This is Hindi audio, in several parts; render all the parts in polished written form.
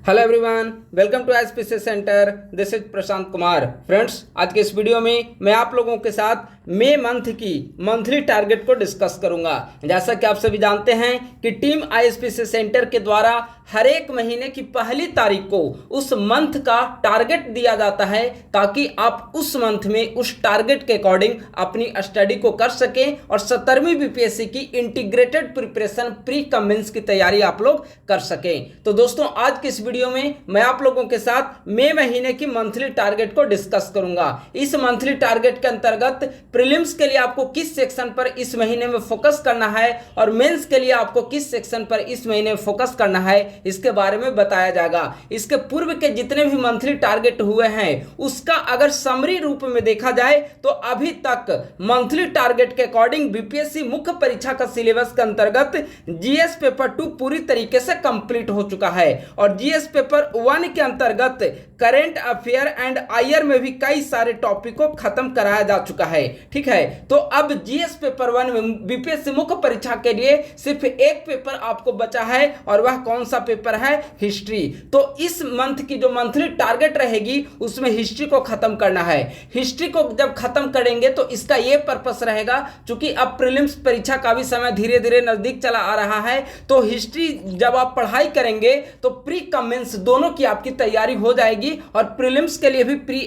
Hello everyone, welcome to SPC centre. This is Prashant Kumar. Friends, आज के इस वीडियो में मैं आप लोगों के साथ मई मंथ की मंथली टारगेट को डिस्कस करूंगा। जैसा कि आप सभी जानते हैं कि टीम आईएसपीसी सेंटर के द्वारा हर एक महीने की पहली तारीख को उस मंथ का टारगेट दिया जाता है ताकि आप उस मंथ में उस टारगेट के अकॉर्डिंग अपनी स्टडी को कर सकें और 17वीं बीपीएससी की integrated preparation pre cum mains की तैयारी आप लोग कर सकें। तो दोस्तों, आज के इस वीडियो में मैं आप लोगों के साथ मई महीने की मंथली टारगेट को डिस्कस करूंगा। इस मंथली टारगेट के अंतर्गत प्रीलिम्स के लिए आपको किस सेक्शन पर इस महीने में फोकस करना है और मेंस के लिए आपको किस सेक्शन पर इस महीने में फोकस करना है, इसके बारे में बताया जाएगा। इसके पूर्व के जितने भी मंथली टारगेट हुए हैं उसका अगर समरी रूप में देखा जाए तो अभी तक मंथली टारगेट के अकॉर्डिंग बीपीएससी मुख्य परीक्षा का सिलेबस के अंतर्गत जीएस पेपर 2 पूरी तरीके से कंप्लीट हो चुका है और जीएस पेपर 1 के अंतर्गत करंट अफेयर एंड आईआर में भी कई सारे टॉपिक को खत्म कराया जा चुका है। ठीक है, तो अब जीएस पेपर 1 में बीपीएससी मुख्य परीक्षा के लिए सिर्फ एक पेपर आपको बचा है और वह कौन सा पेपर है? हिस्ट्री। तो इस मंथ की जो मंथली टारगेट रहेगी उसमें हिस्ट्री को खत्म करना है। हिस्ट्री को जब खत्म करेंगे तो इसका यह पर्पस रहेगा, क्योंकि अब प्रीलिम्स परीक्षा का भी समय धीरे धीरे नजदीक चला आ रहा है, तो हिस्ट्री जब आप पढ़ाई करेंगे तो प्री कम मेंस दोनों की आपकी तैयारी हो जाएगी और प्रीलिम्स के लिए भी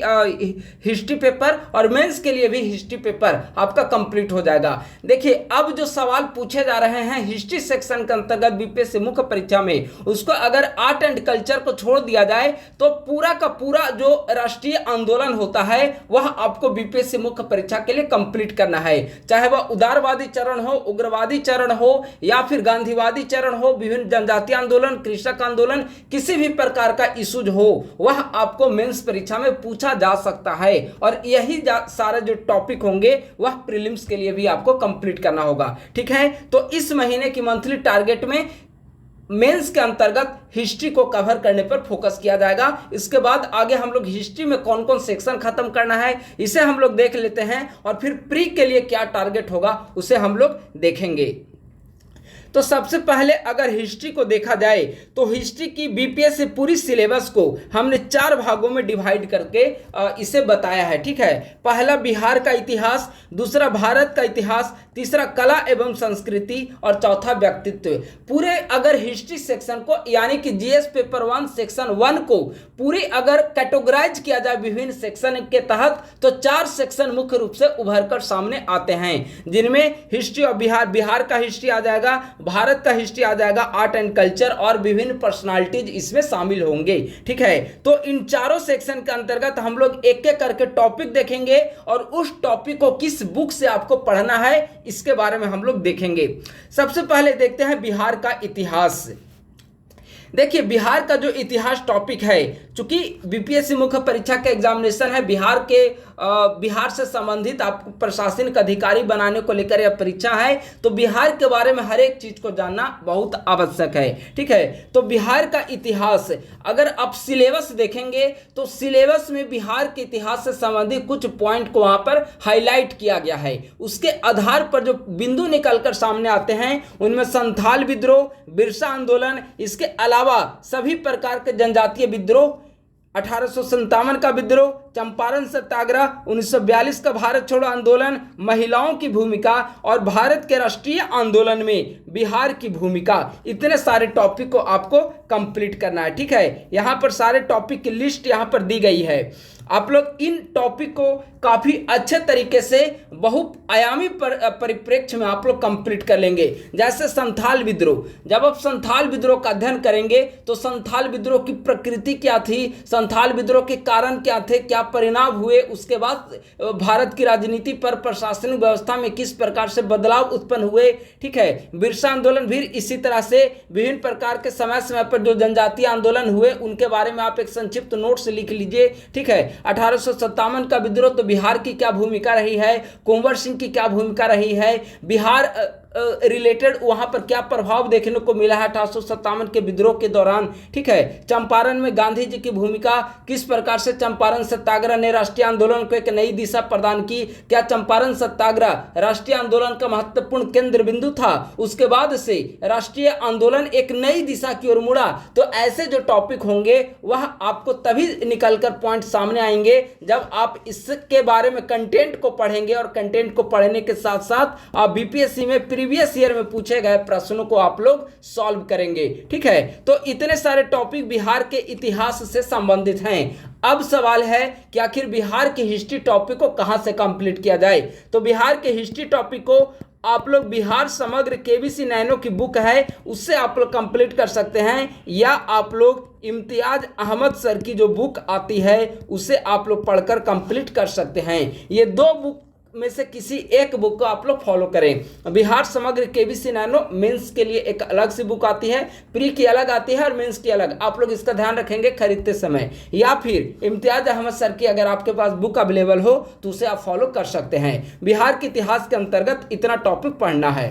हिस्ट्री पेपर और मेंस के लिए भी हिस्ट्री पेपर आपका कंप्लीट हो जाएगा। देखिए, अब जो सवाल पूछे जा रहे हैं हिस्ट्री सेक्शन के अंतर्गत बीपीएससी मुख्य परीक्षा में, उसको अगर आर्ट एंड कल्चर को छोड़ दिया जाए तो पूरा का पूरा जो राष्ट्रीय आंदोलन होता है वह आपको बीपीएससी मुख्य परीक्षा के लिए कंप्लीट करना है। चाहे वह उदारवादी चरण हो, उग्रवादी चरण हो या फिर गांधीवादी चरण हो, विभिन्न जनजातीय आंदोलन, कृषक आंदोलन, किसी भी प्रकार का इशूज हो वह आपको मेंस परीक्षा में पूछा जा सकता है और यही सारे जो टॉपिक होंगे वह प्रीलिम्स के लिए भी आपको कंप्लीट करना होगा। ठीक है, तो इस महीने की मंथली टारगेट में मेंस के अंतर्गत हिस्ट्री को कवर करने पर फोकस किया जाएगा। इसके बाद आगे हम लोग हिस्ट्री में कौन कौन सेक्शन खत्म करना है इसे हम लोग देख लेते हैं और फिर प्री के लिए क्या टारगेट होगा उसे हम लोग देखेंगे। तो सबसे पहले अगर हिस्ट्री को देखा जाए तो हिस्ट्री की बीपीएससी पूरी सिलेबस को हमने 4 भागों में डिवाइड करके इसे बताया है। ठीक है, पहला बिहार का इतिहास, दूसरा भारत का इतिहास, तीसरा कला एवं संस्कृति और चौथा व्यक्तित्व। पूरे अगर हिस्ट्री सेक्शन को यानी कि जीएस पेपर 1 सेक्शन 1 को पूरी अगर कैटेगराइज किया जाए विभिन्न सेक्शन के तहत तो 4 सेक्शन मुख्य रूप से उभर कर सामने आते हैं, जिनमें हिस्ट्री ऑफ बिहार का हिस्ट्री आ जाएगा, भारत का हिस्ट्री आ जाएगा, आर्ट एंड कल्चर और विभिन्न पर्सनालिटीज इसमें शामिल होंगे। ठीक है, तो इन चारों सेक्शन के अंतर्गत हम लोग एक एक करके टॉपिक देखेंगे और उस टॉपिक को किस बुक से आपको पढ़ना है इसके बारे में हम लोग देखेंगे। सबसे पहले देखते हैं बिहार का इतिहास। देखिए, बिहार का जो इतिहास टॉपिक है, चूंकि बीपीएससी मुख्य परीक्षा का एग्जामिनेशन है, बिहार से संबंधित आपको प्रशासनिक अधिकारी बनाने को लेकर यह परीक्षा है, तो बिहार के बारे में हर एक चीज को जानना बहुत आवश्यक है। ठीक है, तो बिहार का इतिहास अगर आप सिलेबस देखेंगे तो सिलेबस में बिहार के इतिहास से संबंधित कुछ पॉइंट को वहां पर हाईलाइट किया गया है। उसके आधार पर जो बिंदु निकलकर सामने आते हैं उनमें संथाल विद्रोह, बिरसा आंदोलन, इसके अलावा सभी प्रकार के जनजातीय विद्रोह, 1857 का विद्रोह, चंपारण सत्याग्रह, 1942 का भारत छोड़ो आंदोलन, महिलाओं की भूमिका और भारत के राष्ट्रीय आंदोलन में बिहार की भूमिका, इतने सारे टॉपिक को आपको कंप्लीट करना है। ठीक है, यहां पर सारे टॉपिक की लिस्ट यहां पर दी गई है। आप लोग इन टॉपिक को काफी अच्छे तरीके से बहुआयामी परिप्रेक्ष्य में आप लोग कंप्लीट कर लेंगे। जैसे संथाल विद्रोह, जब आप संथाल विद्रोह का अध्ययन करेंगे तो संथाल विद्रोह की प्रकृति क्या थी, संथाल विद्रोह के कारण क्या थे, क्या परिणाम हुए, उसके बाद भारत की राजनीति पर, प्रशासनिक व्यवस्था में किस प्रकार से बदलाव उत्पन्न हुए। ठीक है, बिरसा आंदोलन भी इसी तरह से विभिन्न प्रकार के समय समय पर जो जनजातीय आंदोलन हुए उनके बारे में आप एक संक्षिप्त नोट्स लिख लीजिए। ठीक है, 1857 का विद्रोह, तो बिहार की क्या भूमिका रही है, कुंवर सिंह की क्या भूमिका रही है, बिहार रिलेटेड वहां पर क्या प्रभाव देखने को मिला है 1857 के विद्रोह के दौरान। ठीक है, चंपारण में गांधी जी की भूमिका, किस प्रकार से चंपारण सत्याग्रह ने राष्ट्रीय आंदोलन को एक नई दिशा प्रदान की, क्या चंपारण सत्याग्रह राष्ट्रीय आंदोलन का महत्वपूर्ण केंद्र बिंदु था, उसके बाद से राष्ट्रीय आंदोलन एक नई दिशा की ओर मुड़ा। तो ऐसे जो टॉपिक होंगे वह आपको तभी निकलकर पॉइंट सामने आएंगे जब आप इसके बारे में कंटेंट को पढ़ेंगे, और कंटेंट को पढ़ने के साथ साथ आप बीपीएससी में प्रीवियस ईयर में पूछे गए प्रश्नों को आप लोग सॉल्व करेंगे। ठीक है, तो इतने सारे टॉपिक बिहार के इतिहास से संबंधित हैं। अब सवाल है कि आखिर बिहार की हिस्ट्री टॉपिक को कहां से कंप्लीट किया जाए। तो बिहार के हिस्ट्री टॉपिक को आप लोग बिहार समग्र केबीसी नैनो की बुक है उससे आप लोग कंप्लीट कर सकते हैं, या आप लोग इम्तियाज अहमद सर की जो बुक आती है उसे आप लोग पढ़कर कंप्लीट कर सकते हैं। ये दो बुक में से किसी एक बुक को आप लोग फॉलो करें। बिहार समग्र केबीसी नैनो मेंस के लिए एक अलग सी बुक आती है, प्री की अलग आती है और मेंस की अलग। आप लोग इसका ध्यान रखेंगे खरीदते समय। या फिर इम्तियाज अहमद सर की अगर आपके पास बुक अवेलेबल हो तो उसे आप फॉलो कर सकते हैं। बिहार के इतिहास के अंतर्गत इतना टॉपिक पढ़ना है।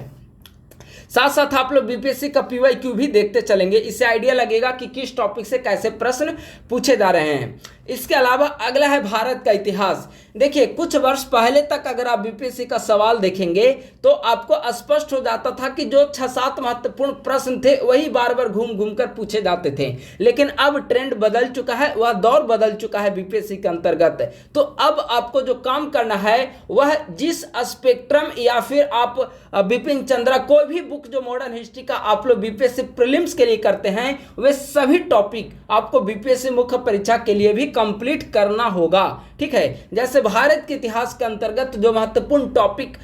साथ साथ आप लोग बीपीएससी का पीवाईक्यू भी देखते चलेंगे, इससे आइडिया लगेगा कि किस टॉपिक से कैसे प्रश्न पूछे जा रहे हैं। इसके अलावा अगला है भारत का इतिहास। देखिए, कुछ वर्ष पहले तक अगर आप बीपीएससी का सवाल देखेंगे तो आपको स्पष्ट हो जाता था कि जो 6-7 महत्वपूर्ण प्रश्न थे वही बार बार घूम घूम कर पूछे जाते थे। लेकिन अब ट्रेंड बदल चुका है, वह दौर बदल चुका है बीपीएससी के अंतर्गत। तो अब आपको जो काम करना है वह जिस स्पेक्ट्रम या फिर आप बिपिन चंद्रा कोई भी बुक जो मॉडर्न हिस्ट्री का आप लोग बीपीएससी प्रीलिम्स के लिए करते हैं, वे सभी टॉपिक आपको बीपीएससी मुख्य परीक्षा के लिए भी कंप्लीट करना होगा। ठीक है, जैसे भारत के इतिहास के अंतर्गत जो महत्वपूर्ण टॉपिक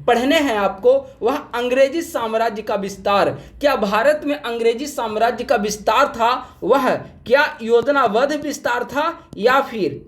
पढ़ने हैं आपको, वह अंग्रेजी साम्राज्य का विस्तार। क्या भारत में अंग्रेजी साम्राज्य का विस्तार था, वह क्या योजनाबद्ध विस्तार था या फिर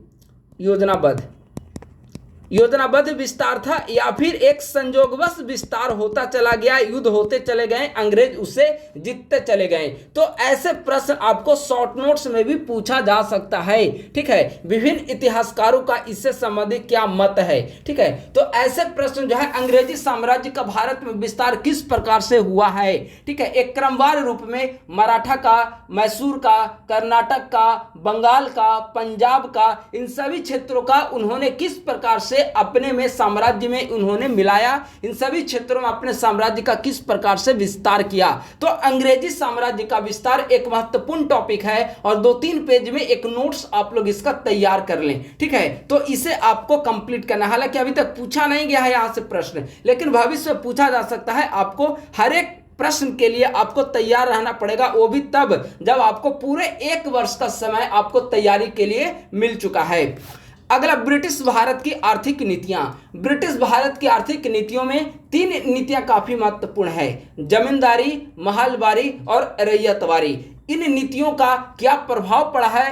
योजनाबद्ध विस्तार था, या फिर एक संयोगवश विस्तार होता चला गया, युद्ध होते चले गए, अंग्रेज उसे जीतते चले गए। तो ऐसे प्रश्न आपको शॉर्ट नोट्स में भी पूछा जा सकता है। ठीक है, विभिन्न इतिहासकारों का इससे संबंधित क्या मत है। ठीक है, तो ऐसे प्रश्न जो है अंग्रेजी साम्राज्य का भारत में विस्तार किस प्रकार से हुआ है। ठीक है, एक क्रमवार रूप में मराठा का, मैसूर का, कर्नाटक का, बंगाल का, पंजाब का, इन सभी क्षेत्रों का उन्होंने किस प्रकार से अपने में साम्राज्य में उन्होंने मिलाया, इन सभी क्षेत्रों में अपने साम्राज्य का किस प्रकार से विस्तार किया। तो अंग्रेजी साम्राज्य का विस्तार एक महत्वपूर्ण टॉपिक है और 2-3 पेज में एक नोट्स आप लोग इसका तैयार कर लें। ठीक है, तो इसे आपको कंप्लीट करना। हालांकि अभी तक पूछा नहीं गया है यहां से प्रश्न, लेकिन भविष्य में पूछा जा सकता है। आपको हर एक प्रश्न के लिए आपको तैयार रहना पड़ेगा, वो भी तब जब आपको पूरे 1 वर्ष का समय आपको तैयारी के लिए मिल चुका है। अगला, ब्रिटिश भारत की आर्थिक नीतियां। ब्रिटिश भारत की आर्थिक नीतियों में 3 नीतियां काफी महत्वपूर्ण है: जमींदारी, महलबारी और रैयतवारी। इन नीतियों का क्या प्रभाव पड़ा है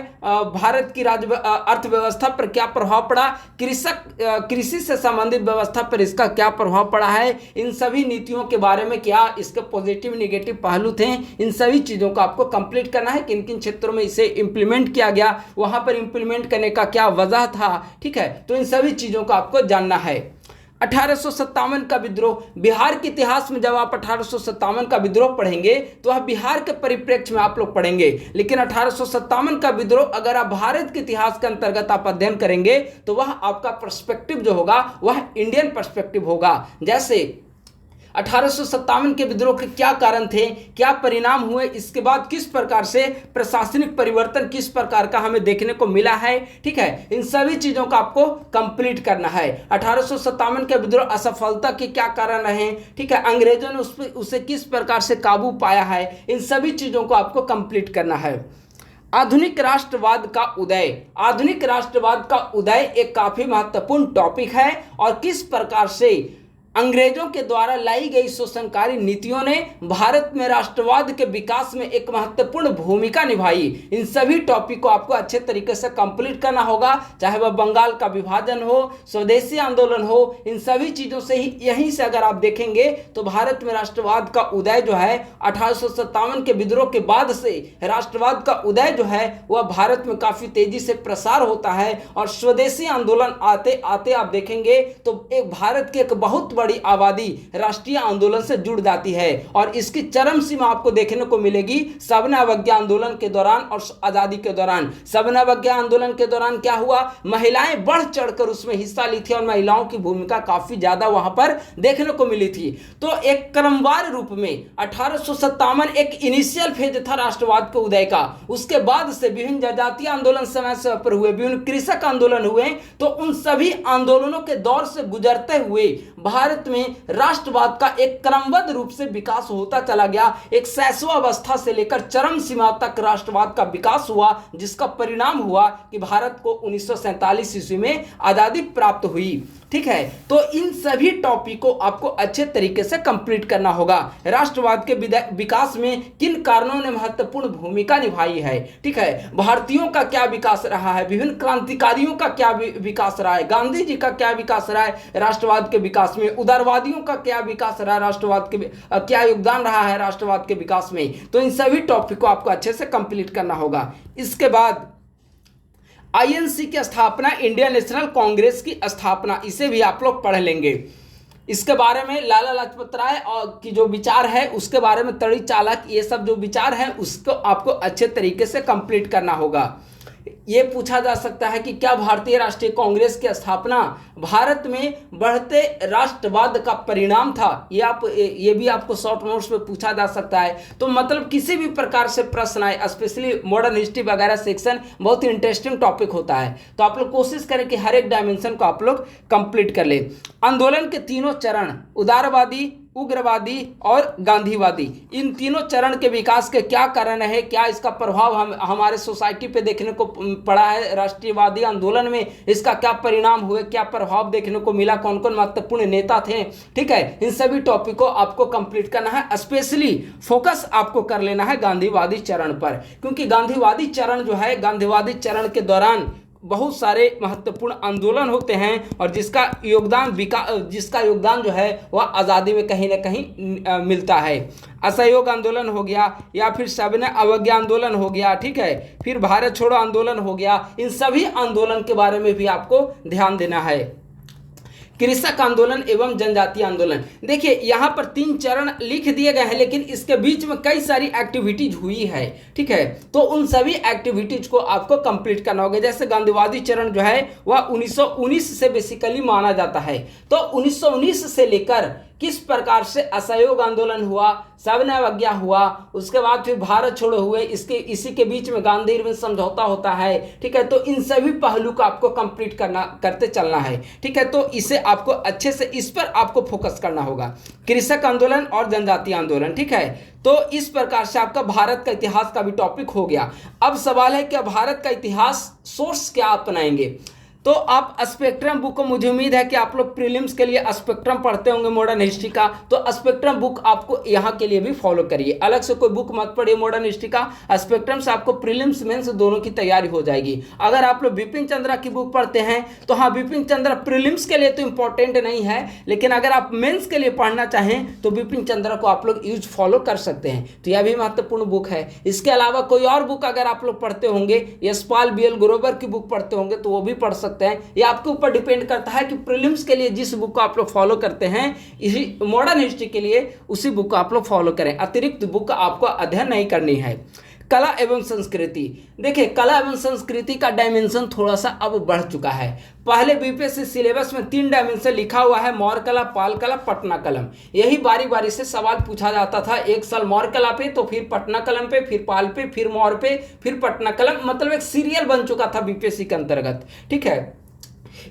भारत की अर्थव्यवस्था पर, क्या प्रभाव पड़ा, कृषि से संबंधित व्यवस्था पर इसका क्या प्रभाव पड़ा है, इन सभी नीतियों के बारे में क्या इसके पॉजिटिव नेगेटिव पहलू थे, इन सभी चीज़ों को आपको कंप्लीट करना है। किन किन क्षेत्रों में इसे इम्प्लीमेंट किया गया, वहाँ पर इम्प्लीमेंट करने का क्या वजह था। ठीक है, तो इन सभी चीज़ों को आपको जानना है। 1857 का विद्रोह। बिहार के इतिहास में जब आप 1857 का विद्रोह पढ़ेंगे तो वह बिहार के परिप्रेक्ष्य में आप लोग पढ़ेंगे, लेकिन 1857 का विद्रोह अगर आप भारत के इतिहास के अंतर्गत आप अध्ययन करेंगे तो वह आपका पर्सपेक्टिव जो होगा वह इंडियन पर्सपेक्टिव होगा। जैसे 1857 के विद्रोह के क्या कारण थे, क्या परिणाम हुए, इसके बाद किस प्रकार से प्रशासनिक परिवर्तन किस प्रकार का हमें देखने को मिला है। ठीक है, इन सभी चीज़ों को आपको कंप्लीट करना है। 1857 के विद्रोह असफलता के क्या कारण रहे, ठीक है, अंग्रेजों ने उसे किस प्रकार से काबू पाया है, इन सभी चीज़ों को आपको कंप्लीट करना है। आधुनिक राष्ट्रवाद का उदय। आधुनिक राष्ट्रवाद का उदय एक काफ़ी महत्वपूर्ण टॉपिक है और किस प्रकार से अंग्रेजों के द्वारा लाई गई शोषणकारी नीतियों ने भारत में राष्ट्रवाद के विकास में एक महत्वपूर्ण भूमिका निभाई। इन सभी टॉपिक को आपको अच्छे तरीके से कंप्लीट करना होगा, चाहे वह बंगाल का विभाजन हो, स्वदेशी आंदोलन हो, इन सभी चीज़ों से ही यहीं से अगर आप देखेंगे तो भारत में राष्ट्रवाद का उदय जो है 1857 के विद्रोह के बाद से राष्ट्रवाद का उदय जो है वह भारत में काफ़ी तेजी से प्रसार होता है। और स्वदेशी आंदोलन आते आते आप देखेंगे तो एक भारत के एक बहुत बड़ी आबादी राष्ट्रीय आंदोलन से जुड़ जाती है और इसकी चरम सीमा आपको देखने को मिलेगी सविनय अवज्ञा आंदोलन के दौरान और आजादी के दौरान। सविनय अवज्ञा आंदोलन के दौरान क्या हुआ, महिलाएं बढ़ चढ़कर उसमें हिस्सा ली थी और महिलाओं की भूमिका काफी ज्यादा वहां पर देखने को मिली थी। तो एक क्रमवार रूप में 1857 एक इनिशियल फेज था राष्ट्रवाद के उदय का। उसके बाद से विभिन्न जनजातीय आंदोलन समय समय पर हुए, विभिन्न कृषक आंदोलन हुए। तो उन सभी आंदोलनों के दौर से गुजरते हुए भारत में राष्ट्रवाद का एक क्रमबद्ध रूप से विकास होता चला गया। एक शैशवावस्था से लेकर चरम सीमा तक राष्ट्रवाद का विकास हुआ, जिसका परिणाम हुआ कि भारत को 1947 ईस्वी में आजादी प्राप्त हुई। ठीक है, तो इन सभी टॉपिक को आपको अच्छे तरीके से कंप्लीट करना होगा। राष्ट्रवाद के विकास में किन कारणों ने महत्वपूर्ण भूमिका निभाई है, ठीक है, भारतीयों का क्या विकास रहा है, विभिन्न क्रांतिकारियों का क्या विकास रहा है, गांधी जी का क्या विकास रहा है राष्ट्रवाद के विकास में, उदारवादियों का क्या विकास रहा है राष्ट्रवाद के क्या योगदान रहा है राष्ट्रवाद के विकास में। तो इन सभी टॉपिक को आपको अच्छे से कंप्लीट करना होगा। इसके बाद आईएनसी की स्थापना, इंडियन नेशनल कांग्रेस की स्थापना, इसे भी आप लोग पढ़ लेंगे। इसके बारे में लाला लाजपत राय और की जो विचार है उसके बारे में, तड़ी चालक, ये सब जो विचार है उसको आपको अच्छे तरीके से कंप्लीट करना होगा। ये पूछा जा सकता है कि क्या भारतीय राष्ट्रीय कांग्रेस की स्थापना भारत में बढ़ते राष्ट्रवाद का परिणाम था, ये भी आपको शॉर्ट नोट्स में पूछा जा सकता है। तो मतलब किसी भी प्रकार से प्रश्न आए, स्पेशली मॉडर्न हिस्ट्री वगैरह सेक्शन बहुत ही इंटरेस्टिंग टॉपिक होता है, तो आप लोग कोशिश करें कि हर एक डायमेंशन को आप लोग कंप्लीट कर ले। आंदोलन के तीनों चरण, उदारवादी, उग्रवादी और गांधीवादी, इन तीनों चरण के विकास के क्या कारण है, क्या इसका प्रभाव हमारे सोसाइटी पे देखने को पड़ा है, राष्ट्रीयवादी आंदोलन में इसका क्या परिणाम हुए, क्या प्रभाव देखने को मिला, कौन कौन महत्वपूर्ण नेता थे। ठीक है, इन सभी टॉपिक को आपको कंप्लीट करना है। स्पेशली फोकस आपको कर लेना है गांधीवादी चरण पर, क्योंकि गांधीवादी चरण जो है, गांधीवादी चरण के दौरान बहुत सारे महत्वपूर्ण आंदोलन होते हैं और जिसका योगदान जो है वह आज़ादी में कहीं ना कहीं मिलता है। असहयोग आंदोलन हो गया, या फिर सविनय अवज्ञा आंदोलन हो गया, ठीक है, फिर भारत छोड़ो आंदोलन हो गया। इन सभी आंदोलन के बारे में भी आपको ध्यान देना है। कृषक आंदोलन एवं जनजातीय आंदोलन, देखिए यहाँ पर 3 चरण लिख दिए गए हैं, लेकिन इसके बीच में कई सारी एक्टिविटीज हुई है। ठीक है, तो उन सभी एक्टिविटीज को आपको कंप्लीट करना होगा। जैसे गांधीवादी चरण जो है वह 1919 से बेसिकली माना जाता है। तो 1919 से लेकर किस प्रकार से असहयोग आंदोलन हुआ, सविनय अवज्ञा हुआ, उसके बाद फिर भारत छोड़ो हुए, इसी के बीच में गांधी इरविन समझौता होता है। ठीक है, तो इन सभी पहलू को आपको कंप्लीट करते चलना है। ठीक है, तो इसे आपको अच्छे से इस पर आपको फोकस करना होगा, कृषक आंदोलन और जनजातीय आंदोलन। ठीक है, तो इस प्रकार से आपका भारत का इतिहास का भी टॉपिक हो गया। अब सवाल है कि भारत का इतिहास सोर्स क्या अपनाएंगे। तो आप स्पेक्ट्रम बुक को, मुझे उम्मीद है कि आप लोग प्रीलिम्स के लिए स्पेक्ट्रम पढ़ते होंगे मॉडर्न हिस्ट्री का, तो स्पेक्ट्रम बुक आपको यहाँ के लिए भी फॉलो करिए। अलग से कोई बुक मत पढ़िए मॉडर्न हिस्ट्री का, स्पेक्ट्रम से आपको प्रीलिम्स मेंस दोनों की तैयारी हो जाएगी। अगर आप लोग बिपिन चंद्रा की बुक पढ़ते हैं तो हाँ, बिपिन चंद्रा प्रीलिम्स के लिए तो इंपॉर्टेंट नहीं है, लेकिन अगर आप मेन्स के लिए पढ़ना चाहें तो बिपिन चंद्रा को आप लोग यूज फॉलो कर सकते हैं। तो यह भी महत्वपूर्ण बुक है। इसके अलावा कोई और बुक अगर आप लोग पढ़ते होंगे, यशपाल BL ग्रोवर की बुक पढ़ते होंगे तो वो भी पढ़ सकते हैं। ये आपके ऊपर डिपेंड करता है कि प्रीलिम्स के लिए जिस बुक को आप लोग फॉलो करते हैं, इसी मॉडर्न हिस्ट्री के लिए उसी बुक को आप लोग फॉलो करें, अतिरिक्त बुक का आपको अध्ययन नहीं करनी है। कला एवं संस्कृति, देखिए कला एवं संस्कृति का डायमेंशन थोड़ा सा अब बढ़ चुका है। पहले बीपीएससी सिलेबस में 3 डायमेंशन लिखा हुआ है, मौर्य कला, पाल कला, पटना कलम। यही बारी बारी से सवाल पूछा जाता था, एक साल मौर्य कला पे, तो फिर पटना कलम पे, फिर पाल पे, फिर मौर्य पे, फिर पटना कलम, मतलब एक सीरियल बन चुका था बीपीएससी के अंतर्गत। ठीक है,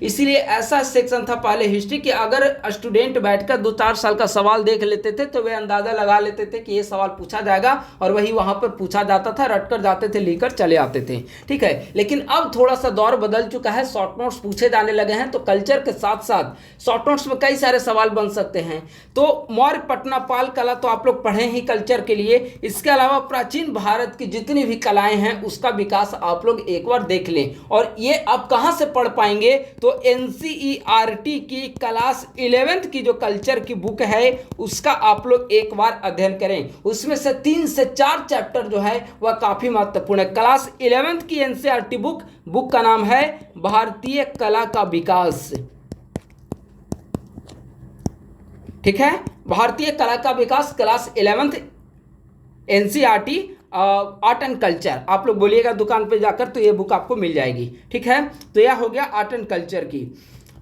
इसीलिए ऐसा सेक्शन था पहले हिस्ट्री कि अगर स्टूडेंट बैठकर 2-4 साल का सवाल देख लेते थे तो वे अंदाजा लगा लेते थे कि ये सवाल पूछा जाएगा, और वही वहां पर पूछा जाता था, रटकर जाते थे, लेकर चले आते थे। ठीक है, लेकिन अब थोड़ा सा दौर बदल चुका है, शॉर्ट नोट्स पूछे जाने लगे हैं, तो कल्चर के साथ साथ शॉर्ट नोट्स में कई सारे सवाल बन सकते हैं। तो मौर्य, पटना, पाल कला तो आप लोग पढ़े ही कल्चर के लिए। इसके अलावा प्राचीन भारत की जितनी भी कलाएं हैं उसका विकास आप लोग एक बार देख लें। और ये आप कहाँ से पढ़ पाएंगे, तो NCERT की क्लास 11th की जो कल्चर की बुक है उसका आप लोग एक बार अध्ययन करें। उसमें से 3 से 4 चैप्टर जो है वह काफी महत्वपूर्ण है। क्लास 11th की NCERT बुक का नाम है भारतीय कला का विकास। ठीक है। भारतीय कला का विकास class 11th NCERT art and culture, आप लोग बोलिएगा दुकान पे जाकर तो ये बुक आपको मिल जाएगी। ठीक है, तो यह हो गया आर्ट एंड कल्चर की।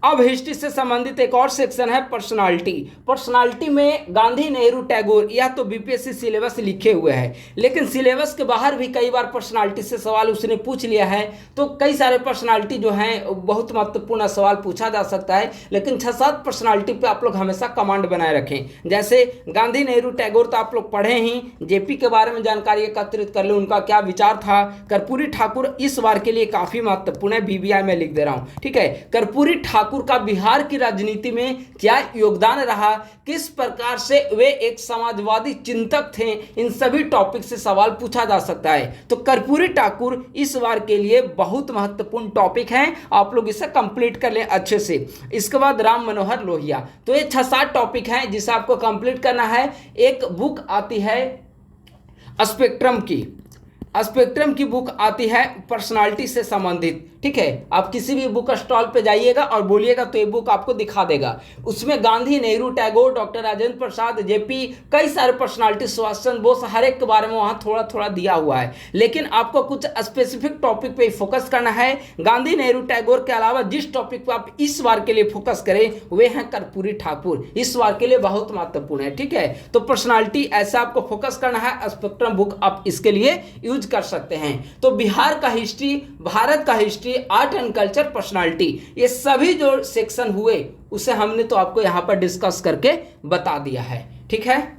अब हिस्ट्री से संबंधित एक और सेक्शन है पर्सनालिटी। पर्सनालिटी में गांधी, नेहरू, टैगोर, यह तो बीपीएससी सिलेबस लिखे हुए हैं, लेकिन सिलेबस के बाहर भी कई बार पर्सनालिटी से सवाल उसने पूछ लिया है। तो कई सारे पर्सनालिटी जो हैं बहुत महत्वपूर्ण सवाल पूछा जा सकता है, लेकिन 6-7 पर्सनालिटी पे आप लोग हमेशा कमांड बनाए रखें। जैसे गांधी, नेहरू, टैगोर तो आप लोग पढ़े ही, जेपी के बारे में जानकारी एकत्रित कर ले, उनका क्या विचार था। कर्पूरी ठाकुर इस बार के लिए काफी महत्वपूर्ण है, बीबीआई में लिख दे रहा हूं। ठीक है, कर्पूरी ठाकुर का बिहार की राजनीति में क्या योगदान रहा, किस प्रकार से वे एक समाजवादी चिंतक थे, इन सभी टॉपिक से सवाल पूछा जा सकता है। तो कर्पूरी ठाकुर इस बार के लिए बहुत महत्वपूर्ण टॉपिक है, आप लोग इसे कंप्लीट कर लें अच्छे से। इसके बाद राम मनोहर लोहिया। तो ये 6-7 टॉपिक हैं जिसे आपको कंप्लीट करना है। एक बुक आती है स्पेक्ट्रम की बुक आती है पर्सनालिटी से संबंधित। ठीक है, आप किसी भी बुक स्टॉल पे जाइएगा और बोलिएगा तो ये बुक आपको दिखा देगा। उसमें गांधी, नेहरू, टैगोर, डॉक्टर राजेंद्र प्रसाद, जेपी, कई सारे पर्सनालिटी, सुभाष चंद्र बोस, हर एक के बारे में वहाँ थोड़ा थोड़ा दिया हुआ है, लेकिन आपको कुछ स्पेसिफिक टॉपिक पे फोकस करना है। गांधी, नेहरू, टैगोर के अलावा जिस टॉपिक पर आप इस बार के लिए फोकस करें वे हैं कर्पूरी ठाकुर, इस बार के लिए बहुत महत्वपूर्ण है। ठीक है, तो पर्सनालिटी ऐसा आपको फोकस करना है। स्पेक्ट्रम बुक आप इसके लिए यूज कर सकते हैं। तो बिहार का हिस्ट्री, भारत का history, art and culture, personality, ये सभी जो सेक्शन हुए उसे हमने तो आपको यहां पर डिस्कस करके बता दिया है। ठीक है,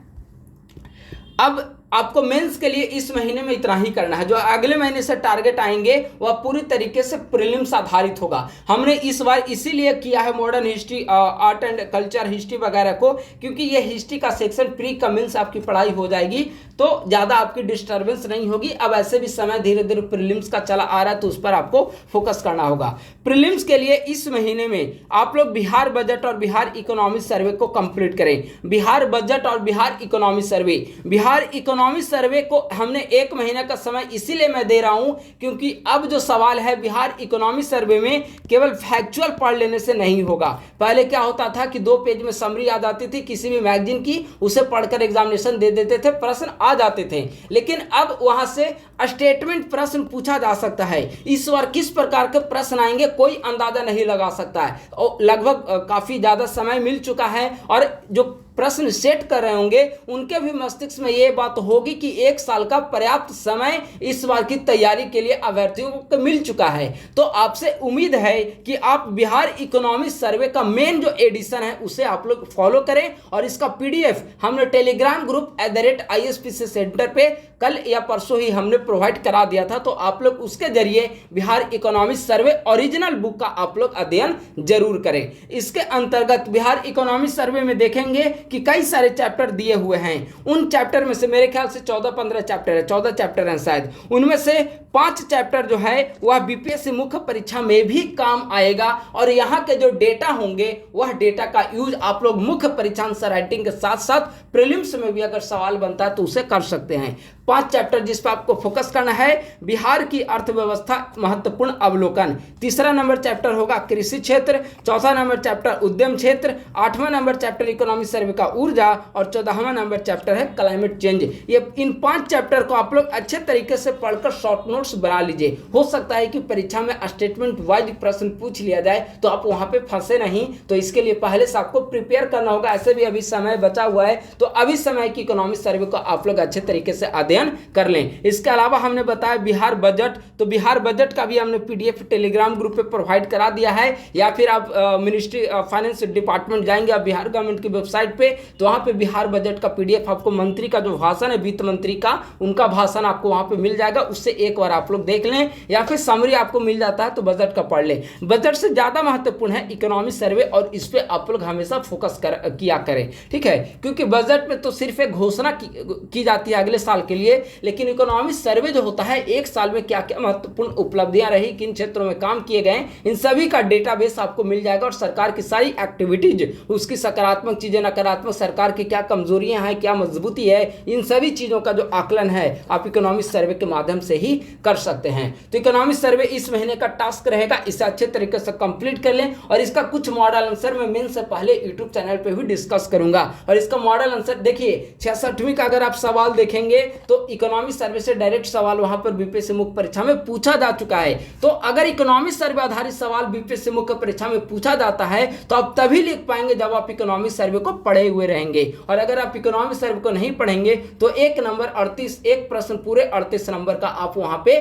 अब आपको मेंस के लिए इस महीने में इतना ही करना है। जो अगले महीने से टारगेट आएंगे वह पूरी तरीके से प्रीलिम्स आधारित होगा। हमने इस बार इसीलिए किया है modern history, art and culture, history वगैरह को, क्योंकि ये हिस्ट्री का सेक्शन प्री कमेंस आपकी पढ़ाई हो जाएगी तो ज़्यादा आपकी डिस्टर्बेंस नहीं होगी। अब ऐसे भी समय धीरे धीरे प्रीलिम्स का चला आ रहा है तो उस पर आपको फोकस करना होगा। प्रीलिम्स के लिए इस महीने में आप लोग बिहार बजट और बिहार इकोनॉमी सर्वे को कंप्लीट करें। बिहार बजट और बिहार इकोनॉमी सर्वे, बिहार इकोनॉमी सर्वे को हमने 1 महीने का समय इसीलिए मैं दे रहा हूं क्योंकि अब जो सवाल है बिहार इकोनॉमी सर्वे में केवल फैक्चुअल पढ़ लेने से नहीं होगा। पहले क्या होता था कि 2 पेज में समरी आ जाती थी किसी भी मैगजीन की, उसे पढ़कर एग्जामिनेशन दे देते थे, प्रश्न आ जाते थे, लेकिन अब वहां से स्टेटमेंट प्रश्न पूछा जा सकता है। इस बार किस प्रकार के प्रश्न आएंगे कोई अंदाजा नहीं लगा सकता है, और लगभग काफी ज्यादा समय मिल चुका है और जो प्रश्न सेट कर रहे होंगे उनके भी मस्तिष्क में ये बात होगी कि 1 साल का पर्याप्त समय इस बार की तैयारी के लिए अभ्यर्थियों को मिल चुका है। तो आपसे उम्मीद है कि आप बिहार इकोनॉमी सर्वे का मेन जो एडिशन है उसे आप लोग फॉलो करें, और इसका PDF हमने टेलीग्राम ग्रुप @ISPC सेंटर पे कल या परसों ही हमने प्रोवाइड करा दिया था, तो आप लोग उसके जरिए बिहार इकोनॉमी सर्वे ओरिजिनल बुक का आप लोग अध्ययन जरूर करें। इसके अंतर्गत बिहार इकोनॉमी सर्वे में देखेंगे कि कई सारे चैप्टर दिए हुए हैं। उन चैप्टर में से मेरे ख्याल से 14-15 चैप्टर है, 14 चैप्टर हैं शायद, उनमें से 5 चैप्टर जो है वह बीपीएससी मुख्य परीक्षा में भी काम आएगा, और यहाँ के जो डेटा होंगे वह डेटा का यूज आप लोग मुख्य परीक्षांश राइटिंग के साथ साथ प्रीलिम्स में भी अगर सवाल बनता है तो उसे कर सकते हैं। 5 चैप्टर जिस पर आपको फोकस करना है, बिहार की अर्थव्यवस्था महत्वपूर्ण अवलोकन, 3रा नंबर चैप्टर होगा कृषि क्षेत्र, 4था नंबर चैप्टर उद्यम क्षेत्र, 8वां नंबर चैप्टर इकोनॉमी सर्वे का ऊर्जा, और 14वां नंबर चैप्टर है क्लाइमेट चेंज। ये इन 5 चैप्टर को आप लोग अच्छे तरीके से पढ़कर शॉर्ट नोट्स बना लीजिए। हो सकता है कि परीक्षा में स्टेटमेंट वाइज प्रश्न पूछ लिया जाए तो आप वहां पे फंसे नहीं, तो इसके लिए पहले से आपको प्रिपेयर करना होगा। ऐसे भी अभी समय बचा हुआ है तो अभी समय की इकोनॉमी सर्वे को आप लोग अच्छे तरीके से अध्ययन कर लें। इसके अलावा हमने बताया बिहार बजट, तो बिहार बजट का भी हमने PDF टेलीग्राम ग्रुप पे प्रोवाइड करा दिया है, या फिर आप मिनिस्ट्री फाइनेंस डिपार्टमेंट जाएंगे आप बिहार गवर्नमेंट की वेबसाइट पे, तो वहाँ पे बिहार बजट का PDF आपको मंत्री का जो भाषण है वित्त मंत्री का, उनका भाषण आपको वहाँ पे मिल जाएगा, उससे एक बार आप लोग देख लें, या फिर समरी आपको मिल जाता है तो बजट का पढ़ लें। बजट से ज़्यादा महत्वपूर्ण है इकोनॉमी सर्वे, और इस पर आप लोग हमेशा फोकस किया करें। ठीक है, क्योंकि बजट में तो सिर्फ एक घोषणा की जाती है अगले साल के लिए, लिए, लेकिन इकोनॉमिक सर्वे जो होता है एक साल में क्या क्या महत्वपूर्ण उपलब्धियां रही, किन क्षेत्रों में काम किए गए, इन सभी का डेटाबेस आपको मिल जाएगा और सरकार की सारी एक्टिविटीज, उसकी सकारात्मक चीजें, नकारात्मक, सरकार की क्या कमजोरियां हैं, क्या मजबूती है, इन सभी चीजों का जो आकलन है आप इकोनॉमिक सर्वे के माध्यम से ही कर सकते हैं। तो इकोनॉमिक सर्वे इस महीने का टास्क रहेगा, इसे अच्छे तरीके से कंप्लीट कर लें और इसका कुछ मॉडल आंसर मैं मेन से पहले यूट्यूब चैनल पे भी डिस्कस करूंगा। और इसका मॉडल आंसर देखिए 66वीं का अगर आप सवाल देखेंगे तो इकोनॉमिक सर्वे से डायरेक्ट सवाल वहां पर बीपीएससी मुख्य परीक्षा में पूछा जा चुका है। तो अगर इकोनॉमिक सर्वे आधारित सवाल बीपीएससी मुख्य परीक्षा में पूछा जाता है तो आप तभी लिख पाएंगे जब आप इकोनॉमिक सर्वे को पढ़े हुए रहेंगे। और अगर आप इकोनॉमिक सर्वे को नहीं पढ़ेंगे तो एक नंबर 38, एक प्रश्न पूरे 38 नंबर का आप वहां पे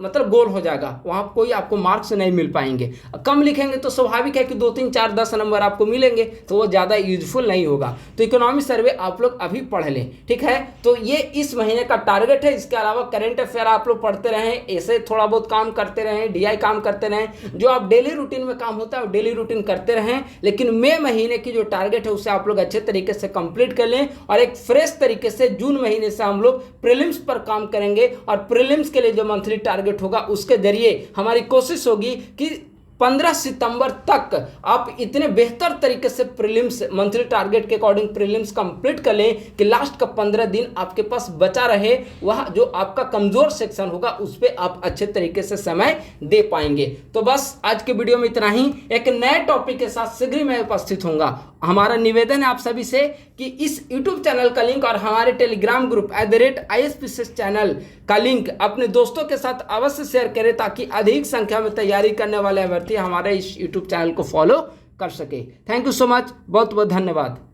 मतलब गोल हो जाएगा, वहां कोई आपको मार्क्स नहीं मिल पाएंगे। कम लिखेंगे तो स्वाभाविक है कि 2, 3, 4, 10 नंबर आपको मिलेंगे, तो वो ज़्यादा यूजफुल नहीं होगा। तो इकोनॉमिक सर्वे आप लोग अभी पढ़ लें, ठीक है। तो ये इस महीने का टारगेट है। इसके अलावा करंट अफेयर आप लोग पढ़ते रहें, ऐसे थोड़ा बहुत काम करते रहें, डीआई काम करते रहें, जो आप डेली रूटीन में काम होता है वो डेली रूटीन करते रहें। लेकिन मई महीने की जो टारगेट है उसे आप लोग अच्छे तरीके से कंप्लीट कर लें और एक फ्रेश तरीके से जून महीने से हम लोग प्रीलिम्स पर काम करेंगे। और प्रीलिम्स के लिए जो मंथली टारगेट होगा उसके जरिए हमारी कोशिश होगी कि 15 सितंबर तक आप इतने बेहतर तरीके से प्रीलिम्स मंथली टारगेट के अकॉर्डिंग प्रीलिम्स कंप्लीट कर लें कि लास्ट का 15 दिन आपके पास बचा रहे, वह जो आपका कमजोर सेक्शन होगा उस पर आप अच्छे तरीके से समय दे पाएंगे। तो बस आज के वीडियो में इतना ही। एक नए टॉपिक के साथ शीघ्र ही मैं उपस्थित होऊंगा। हमारा निवेदन है आप सभी से कि इस यूट्यूब चैनल का लिंक और हमारे टेलीग्राम ग्रुप @ISPCS चैनल का लिंक अपने दोस्तों के साथ अवश्य शेयर करें ताकि अधिक संख्या में तैयारी करने वाले अभ्यर्थी हमारे इस यूट्यूब चैनल को फॉलो कर सके। थैंक यू सो मच, बहुत बहुत धन्यवाद।